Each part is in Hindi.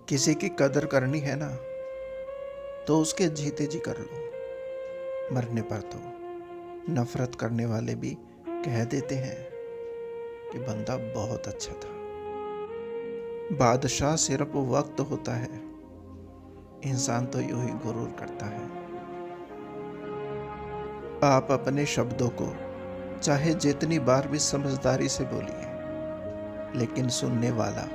किसी की कदर करनी है ना, तो उसके जीते जी कर लो। मरने पर तो नफरत करने वाले भी कह देते हैं कि बंदा बहुत अच्छा था। बादशाह सिर्फ वक्त होता है, इंसान तो यूं ही गुरूर करता है। आप अपने शब्दों को चाहे जितनी बार भी समझदारी से बोलिए, लेकिन सुनने वाला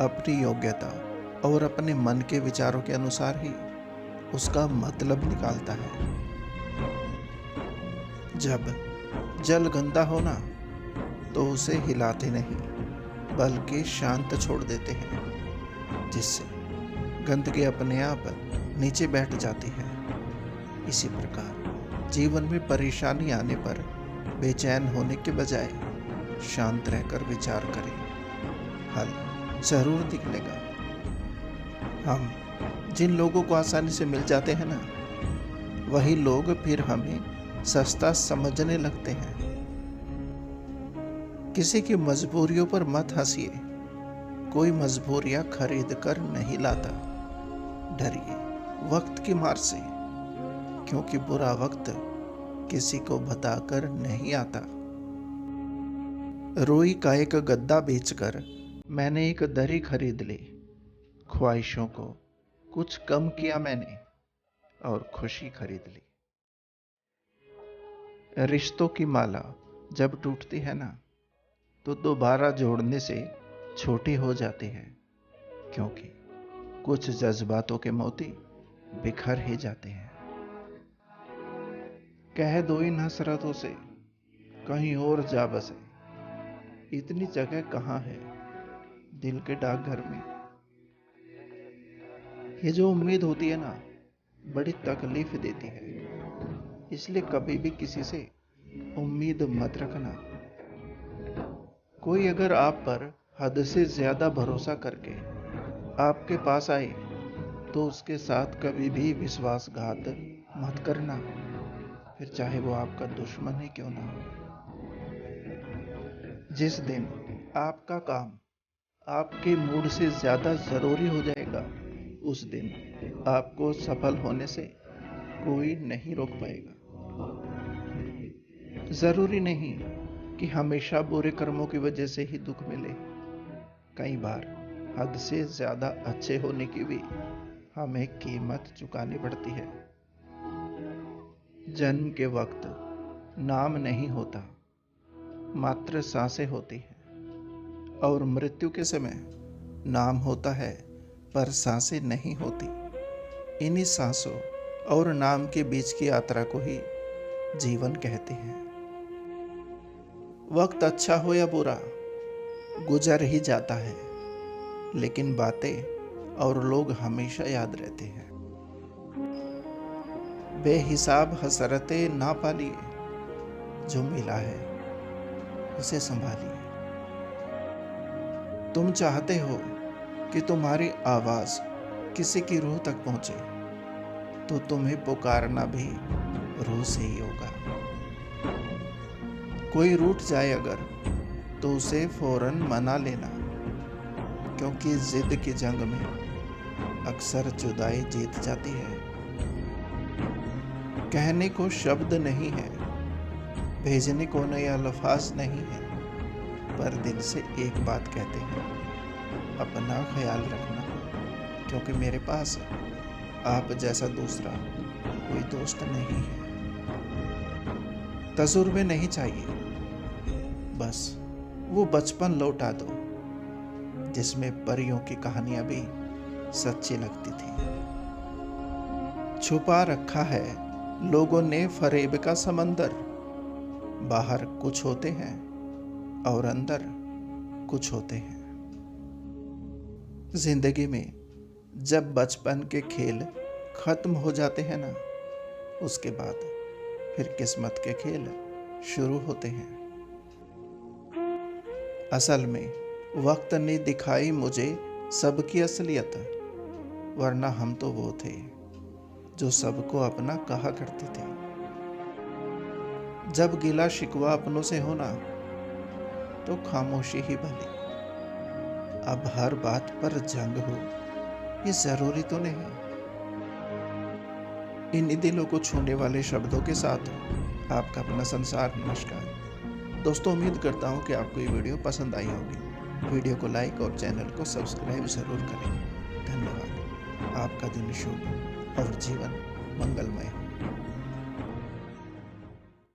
अपनी योग्यता और अपने मन के विचारों के अनुसार ही उसका मतलब निकालता है। जब जल गंदा हो ना, तो उसे हिलाते नहीं बल्कि शांत छोड़ देते हैं, जिससे गंदगी अपने आप नीचे बैठ जाती है। इसी प्रकार जीवन में परेशानी आने पर बेचैन होने के बजाय शांत रहकर विचार करें, हल जरूर निकलेगा। हम जिन लोगों को आसानी से मिल जाते हैं ना, वही लोग फिर हमें सस्ता समझने लगते हैं। किसी की मजबूरियों पर मत हंसिए, कोई मजबूरियां खरीद कर नहीं लाता। डरिए वक्त की मार से, क्योंकि बुरा वक्त किसी को बताकर नहीं आता। रुई का एक गद्दा बेचकर मैंने एक दरी खरीद ली। ख्वाहिशों को कुछ कम किया मैंने और खुशी खरीद ली। रिश्तों की माला जब टूटती है ना, तो दोबारा जोड़ने से छोटी हो जाती है, क्योंकि कुछ जज्बातों के मोती बिखर ही जाते हैं। कह दो इन हसरतों से कहीं और जा बसे, इतनी जगह कहाँ है दिल के डाकघर में। ये जो उम्मीद होती है ना, बड़ी तकलीफ देती है, इसलिए कभी भी किसी से उम्मीद मत रखना। कोई अगर आप पर हद से ज्यादा भरोसा करके आपके पास आए, तो उसके साथ कभी भी विश्वासघात मत करना, फिर चाहे वो आपका दुश्मन ही क्यों ना हो। जिस दिन आपका काम आपके मूड से ज्यादा जरूरी हो जाएगा, उस दिन आपको सफल होने से कोई नहीं रोक पाएगा। जरूरी नहीं कि हमेशा बुरे कर्मों की वजह से ही दुख मिले। कई बार हद से ज्यादा अच्छे होने की भी हमें कीमत चुकानी पड़ती है। जन्म के वक्त नाम नहीं होता, मात्र सांसें होती हैं, और मृत्यु के समय नाम होता है पर सांसें नहीं होती। इन्हीं सांसों और नाम के बीच की यात्रा को ही जीवन कहते हैं। वक्त अच्छा हो या बुरा गुजर ही जाता है, लेकिन बातें और लोग हमेशा याद रहते हैं। बेहिसाब हसरतें ना पालिए, जो मिला है उसे संभालिए। तुम चाहते हो कि तुम्हारी आवाज किसी की रूह तक पहुंचे, तो तुम्हें पुकारना भी रूह से ही होगा। कोई रूठ जाए अगर, तो उसे फौरन मना लेना, क्योंकि जिद की जंग में अक्सर जुदाई जीत जाती है। कहने को शब्द नहीं है, भेजने को नए अल्फाज नहीं है, पर दिल से एक बात कहते हैं, अपना ख्याल रखना, क्योंकि मेरे पास आप जैसा दूसरा कोई दोस्त नहीं है। तजुर्बे नहीं चाहिए, बस वो बचपन लौटा दो जिसमें परियों की कहानियां भी सच्ची लगती थी। छुपा रखा है लोगों ने फरेब का समंदर, बाहर कुछ होते हैं और अंदर कुछ होते हैं। जिंदगी में जब बचपन के खेल खत्म हो जाते हैं ना, उसके बाद फिर किस्मत के खेल शुरू होते हैं। असल में वक्त ने दिखाई मुझे सबकी असलियत, वरना हम तो वो थे जो सबको अपना कहा करते थे। जब गिला शिकवा अपनों से होना, तो खामोशी ही भली। अब हर बात पर जंग हो, ये ज़रूरी तो नहीं। इन दिलों को छूने वाले शब्दों के साथ आपका अपना संसार। नमस्कार दोस्तों, उम्मीद करता हूँ कि आपको ये वीडियो पसंद आई होगी। वीडियो को लाइक और चैनल को सब्सक्राइब ज़रूर करें। धन्यवाद। आपका दिन शुभ और जीवन मंगलमय हो।